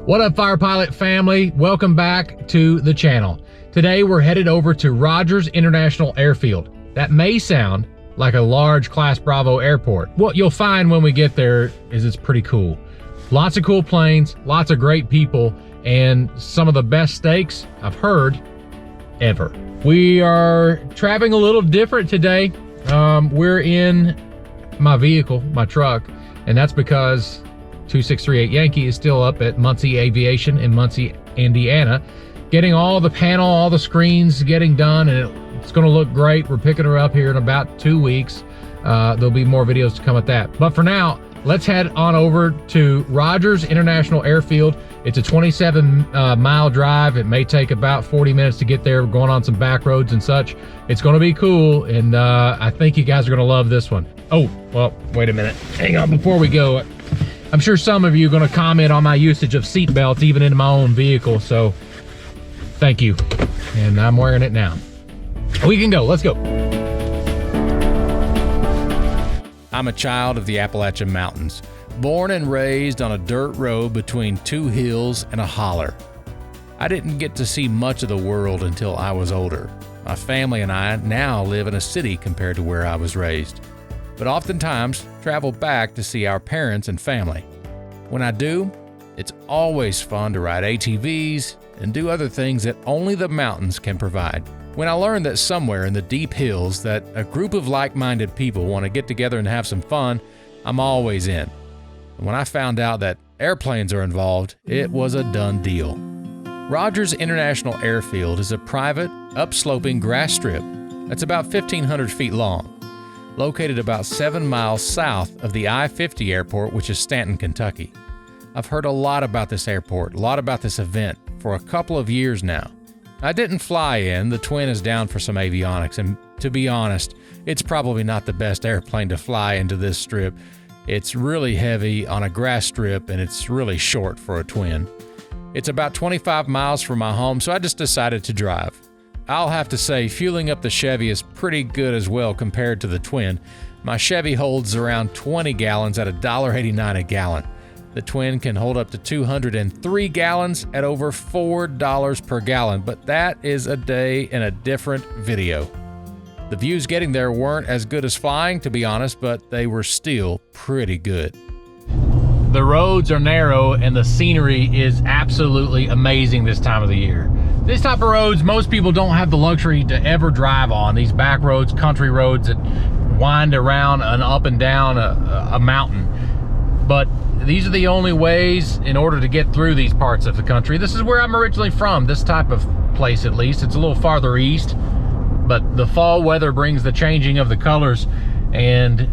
What up, TheFirePilot family? Welcome back to the channel. Today we're headed over to Rogers International Airfield. That may sound like a large Class Bravo airport. What you'll find when we get there is it's pretty cool. Lots of cool planes, lots of great people, and some of the best steaks I've heard ever. We are traveling a little different today. We're in my vehicle, my truck, and that's because 2638 Yankee is still up at Muncie Aviation in Muncie, Indiana, getting all the panel, all the screens getting done, and it's gonna look great. We're picking her up here in about 2 weeks. There'll be more videos to come with that. But for now, let's head on over to Rogers International Airfield. It's a 27-mile drive. It may take about 40 minutes to get there. We're going on some back roads and such. It's gonna be cool, and I think you guys are gonna love this one. Oh, well, wait a minute. Hang on, before we go, I'm sure some of you are gonna comment on my usage of seat belts, even in my own vehicle, so thank you. And I'm wearing it now. We can go, let's go. I'm a child of the Appalachian Mountains, born and raised on a dirt road between two hills and a holler. I didn't get to see much of the world until I was older. My family and I now live in a city compared to where I was raised, but oftentimes travel back to see our parents and family. When I do, it's always fun to ride ATVs and do other things that only the mountains can provide. When I learned that somewhere in the deep hills that a group of like-minded people want to get together and have some fun, I'm always in. And when I found out that airplanes are involved, it was a done deal. Rogers International Airfield is a private, upsloping grass strip that's about 1,500 feet long, located about 7 miles south of the I-50 airport, which is Stanton, Kentucky. I've heard a lot about this airport, a lot about this event for a couple of years now. I didn't fly in, the twin is down for some avionics, and to be honest, it's probably not the best airplane to fly into this strip. It's really heavy on a grass strip, and it's really short for a twin. It's about 25 miles from my home, so I just decided to drive. I'll have to say, fueling up the Chevy is pretty good as well compared to the twin. My Chevy holds around 20 gallons at $1.89 a gallon. The twin can hold up to 203 gallons at over $4 per gallon, but that is a day in a different video. The views getting there weren't as good as flying, to be honest, but they were still pretty good. The roads are narrow and the scenery is absolutely amazing this time of the year. This type of roads, most people don't have the luxury to ever drive on. These back roads, country roads that wind around and up and down a mountain. But these are the only ways in order to get through these parts of the country. This is where I'm originally from, this type of place at least. It's a little farther east, but the fall weather brings the changing of the colors, and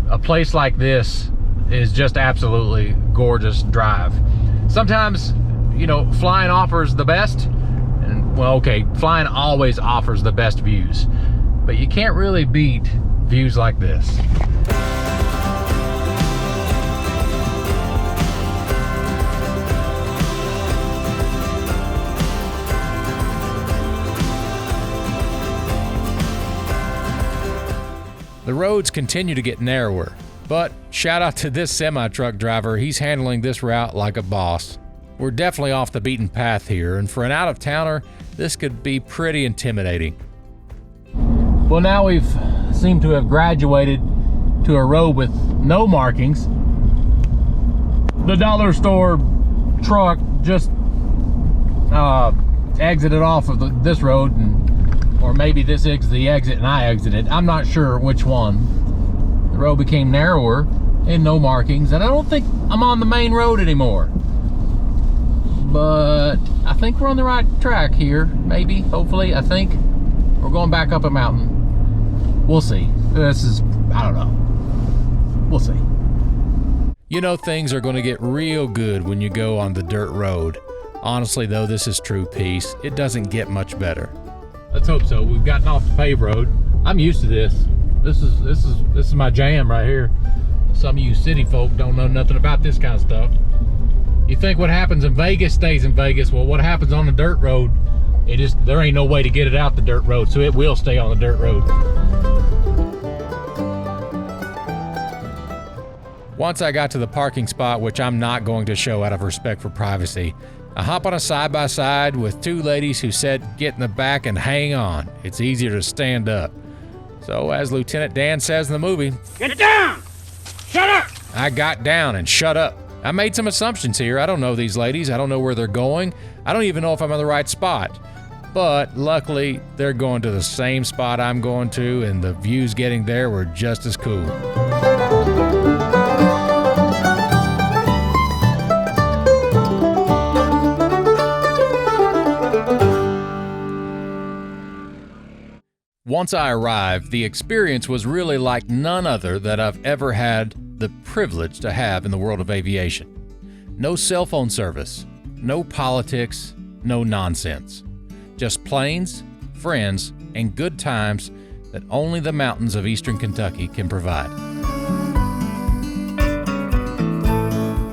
a place like this is just absolutely gorgeous drive. Sometimes, you know, flying offers the best, and well, okay, flying always offers the best views, but you can't really beat views like this. The roads continue to get narrower, but shout out to this semi-truck driver. He's handling this route like a boss. We're definitely off the beaten path here, and for an out-of-towner, this could be pretty intimidating. Well, now we've seemed to have graduated to a road with no markings. The dollar store truck just exited off of this road, or maybe this is the exit and I exited. I'm not sure which one. The road became narrower and no markings, and I don't think I'm on the main road anymore. But I think we're on the right track here, maybe, hopefully. I think we're going back up a mountain. We'll see. This is, I don't know. We'll see. You know, things are going to get real good when you go on the dirt road. Honestly, though, this is true peace. It doesn't get much better. Let's hope so. We've gotten off the paved road. I'm used to this. This is my jam right here. Some of you city folk don't know nothing about this kind of stuff. You think what happens in Vegas stays in Vegas. Well, what happens on the dirt road, there ain't no way to get it out the dirt road, so it will stay on the dirt road. Once I got to the parking spot, which I'm not going to show out of respect for privacy, I hop on a side-by-side with two ladies who said, "Get in the back and hang on. It's easier to stand up." So as Lieutenant Dan says in the movie, "Get down! Shut up!" I got down and shut up. I made some assumptions here. I don't know these ladies. I don't know where they're going. I don't even know if I'm in the right spot. But luckily, they're going to the same spot I'm going to, and the views getting there were just as cool. Once I arrived, the experience was really like none other that I've ever had the privilege to have in the world of aviation. No cell phone service, no politics, no nonsense. Just planes, friends, and good times that only the mountains of eastern Kentucky can provide.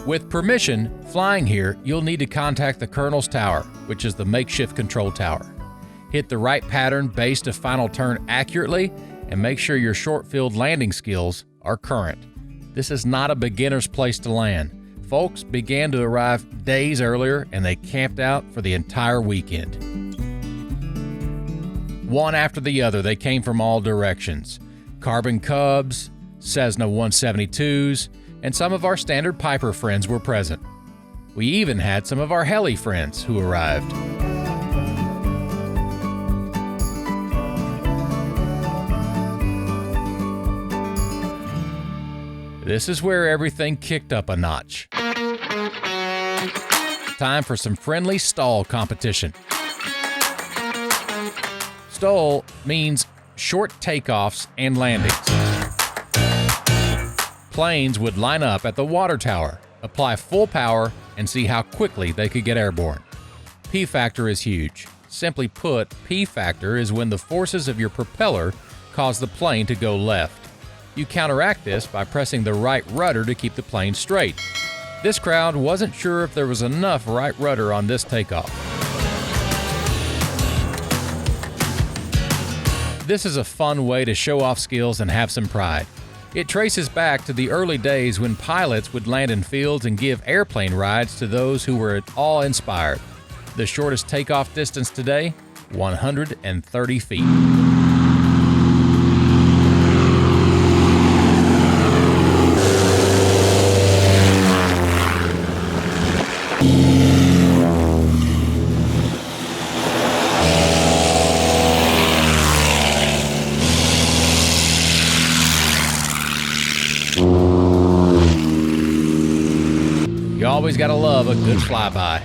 With permission, flying here, you'll need to contact the Colonel's Tower, which is the makeshift control tower. Hit the right pattern base to final turn accurately, and make sure your short-field landing skills are current. This is not a beginner's place to land. Folks began to arrive days earlier, and they camped out for the entire weekend. One after the other, they came from all directions. Carbon Cubs, Cessna 172s, and some of our standard Piper friends were present. We even had some of our heli friends who arrived. This is where everything kicked up a notch. Time for some friendly stall competition. Stol means short takeoffs and landings. Planes would line up at the water tower, apply full power, and see how quickly they could get airborne. P factor is huge. Simply put, P factor is when the forces of your propeller cause the plane to go left. You counteract this by pressing the right rudder to keep the plane straight. This crowd wasn't sure if there was enough right rudder on this takeoff. This is a fun way to show off skills and have some pride. It traces back to the early days when pilots would land in fields and give airplane rides to those who were at all inspired. The shortest takeoff distance today, 130 feet. You always gotta love a good flyby.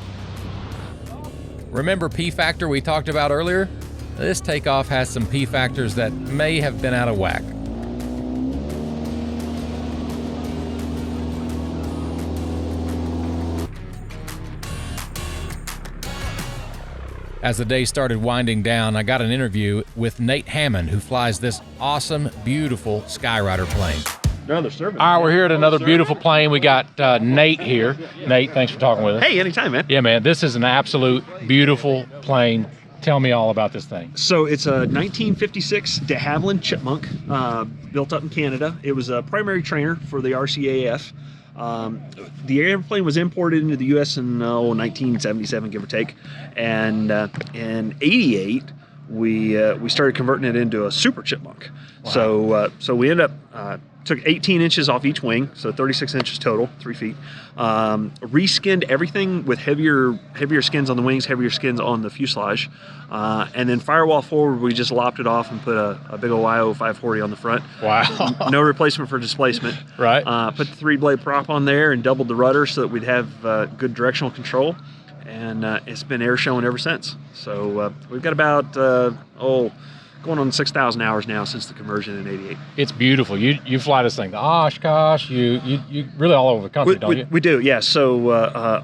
Remember P factor we talked about earlier? This takeoff has some P factors that may have been out of whack. As the day started winding down, I got an interview with Nate Hammond, who flies this awesome, beautiful Skyrider plane. No, they're serving. All right, we're here at another beautiful plane. We got Nate here. Nate, thanks for talking with us. Hey, anytime, man. Yeah, man, this is an absolute beautiful plane. Tell me all about this thing. So it's a 1956 de Havilland Chipmunk, built up in Canada. It was a primary trainer for the RCAF. The airplane was imported into the U.S. in 1977, give or take, and in '88 we started converting it into a Super Chipmunk. Wow. So we ended up took 18 inches off each wing, so 36 inches total, 3 feet. Reskinned everything with heavier skins on the wings, heavier skins on the fuselage, and then firewall forward, we just lopped it off and put a big old YO 540 on the front. Wow. No replacement for displacement. Right. Put the 3-blade prop on there and doubled the rudder so that we'd have good directional control, and it's been air showing ever since. So we've got about going on 6,000 hours now since the conversion in '88. It's beautiful. You fly this thing to Oshkosh. You really all over the country, don't you? We do, yeah. So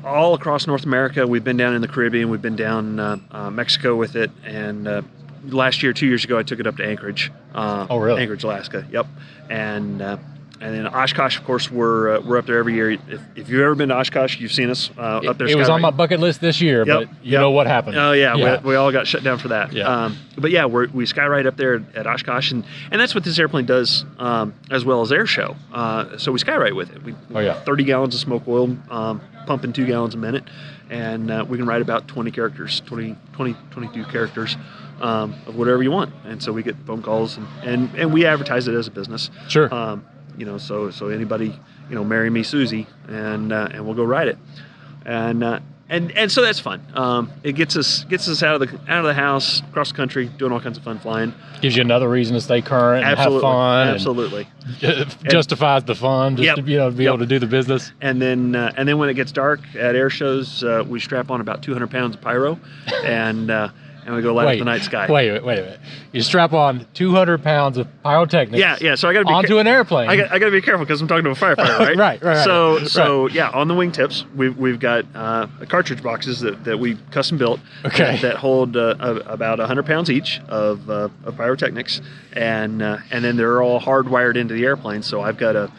all across North America. We've been down in the Caribbean. We've been down Mexico with it, and last year, 2 years ago, I took it up to Anchorage. Oh, really? Anchorage, Alaska. Yep. And then Oshkosh, of course, we're up there every year. If you've ever been to Oshkosh, you've seen us up there. It was on my bucket list this year, but you know what happened. Oh yeah, we all got shut down for that. Yeah. But yeah, we skyride up there at Oshkosh, and that's what this airplane does, as well as air show. So we skyride with it. 30 gallons of smoke oil, pumping 2 gallons a minute, and we can ride about 20 characters, 22 characters. Of whatever you want, and so we get phone calls, and we advertise it as a business. Sure. So anybody, marry me, Susie, and we'll go ride it, and so that's fun. It gets us out of the house, across the country, doing all kinds of fun flying. Gives you another reason to stay current and have fun. Absolutely. Justifies the fun, just to be able to do the business. And then when it gets dark at air shows, we strap on about 200 pounds of pyro, and we go light up the night sky. Wait a minute. You strap on 200 pounds of pyrotechnics. Yeah. So I got to be onto an airplane. I got to be careful because I'm talking to a firefighter, right? right. So yeah, on the wingtips, we've got cartridge boxes that we custom built. Okay. That hold about 100 pounds each of pyrotechnics, and then they're all hardwired into the airplane. So I've got a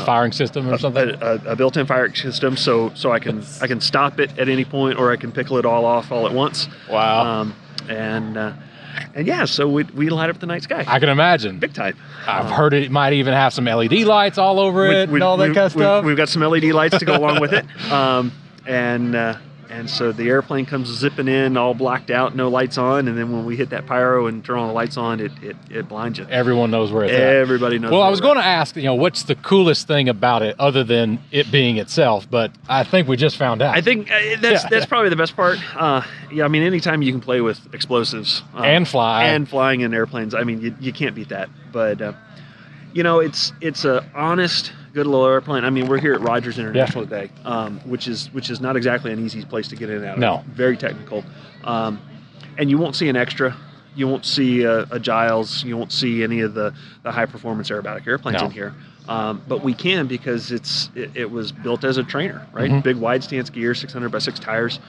firing system or something? A built-in firing system, so I can stop it at any point, or I can pickle it all off all at once. Wow. And yeah, so we light up the night sky. I can imagine. Big time. I've heard it might even have some LED lights all over it and all that kind of stuff. We've got some LED lights to go along with it. And so the airplane comes zipping in, all blacked out, no lights on, and then when we hit that pyro and turn all the lights on, it blinds you. Everyone knows where it's at. Everybody knows. Well, I was going to ask, what's the coolest thing about it other than it being itself, but I think we just found out. I think that's probably the best part. Anytime you can play with explosives and flying in airplanes, you can't beat that. But it's a honest, good little airplane. We're here at Rogers International today, which is not exactly an easy place to get in and out. No. Very technical. And you won't see an extra. You won't see a Giles. You won't see any of the high performance aerobatic airplanes in here. But we can because it was built as a trainer, right? Mm-hmm. Big wide stance gear, 600x6 tires.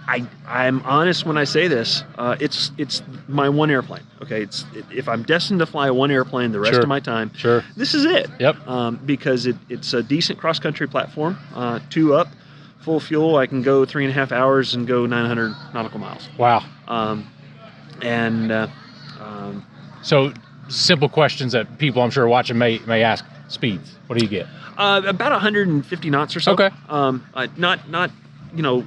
I'm honest when I say this. It's my one airplane. Okay, if I'm destined to fly one airplane the rest of my time, this is it. Yep. Because it's a decent cross country platform. 2 up, full fuel. I can go 3.5 hours and go 900 nautical miles. Wow. So simple questions that people I'm sure watching may ask. Speeds. What do you get? About 150 knots or so. Okay. Not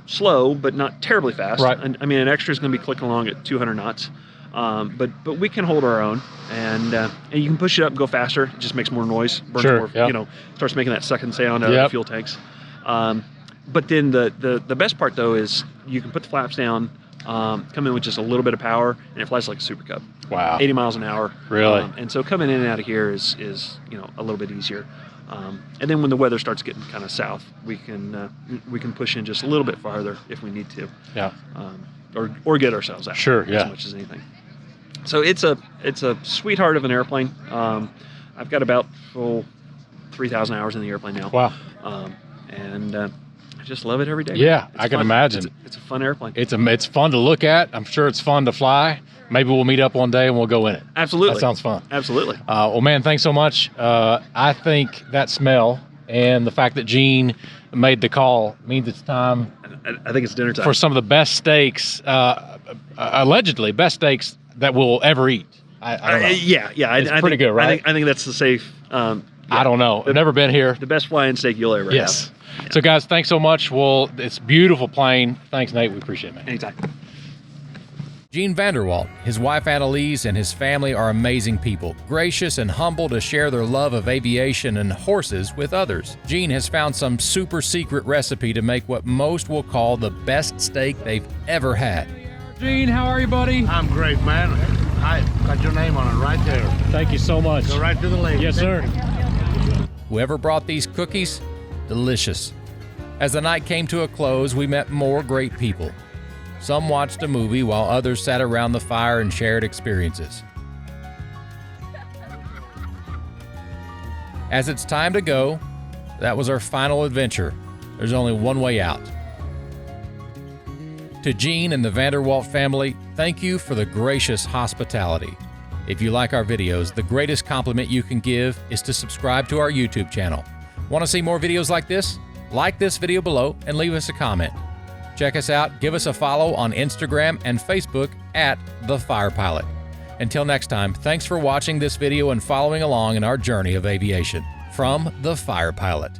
slow, but not terribly fast. Right. And, an extra is going to be clicking along at 200 knots. But we can hold our own, and you can push it up and go faster. It just makes more noise, burns more, starts making that sucking sound out of the fuel tanks. But then the best part though is you can put the flaps down, come in with just a little bit of power, and it flies like a Super Cub. Wow. 80 miles an hour. Really? And so coming in and out of here is a little bit easier. And then when the weather starts getting kind of south, we can push in just a little bit farther if we need to. Yeah. Or get ourselves out. Sure. As much as anything. So it's a sweetheart of an airplane. I've got about 3,000 hours in the airplane now. Wow. And I just love it every day. Yeah, I can imagine. It's a fun airplane. It's fun to look at. I'm sure it's fun to fly. Maybe we'll meet up one day and we'll go in it. Absolutely. That sounds fun. Absolutely. Well, man, thanks so much. I think that smell and the fact that Gene made the call means it's time. I think it's dinner time. For some of the best steaks, allegedly best steaks that we'll ever eat. I don't know. Yeah. It's pretty good, right? I think that's the safe. I don't know. I've never been here. The best flying steak you'll ever have. Yes. So guys, thanks so much. Well, it's a beautiful plane. Thanks, Nate. We appreciate it, man. Anytime. Gene Vanderwalt, his wife Annalise, and his family are amazing people, gracious and humble to share their love of aviation and horses with others. Gene has found some super secret recipe to make what most will call the best steak they've ever had. Gene, how are you, buddy? I'm great, man. I got your name on it right there. Thank you so much. Go right to the lady. Yes, sir. Whoever brought these cookies, delicious. As the night came to a close, we met more great people. Some watched a movie while others sat around the fire and shared experiences. As it's time to go, that was our final adventure. There's only one way out. To Gene and the Vanderwalt family, thank you for the gracious hospitality. If you like our videos, the greatest compliment you can give is to subscribe to our YouTube channel. Want to see more videos like this? Like this video below and leave us a comment. Check us out, give us a follow on Instagram and Facebook at TheFirePilot. Until next time, thanks for watching this video and following along in our journey of aviation. From The Fire Pilot.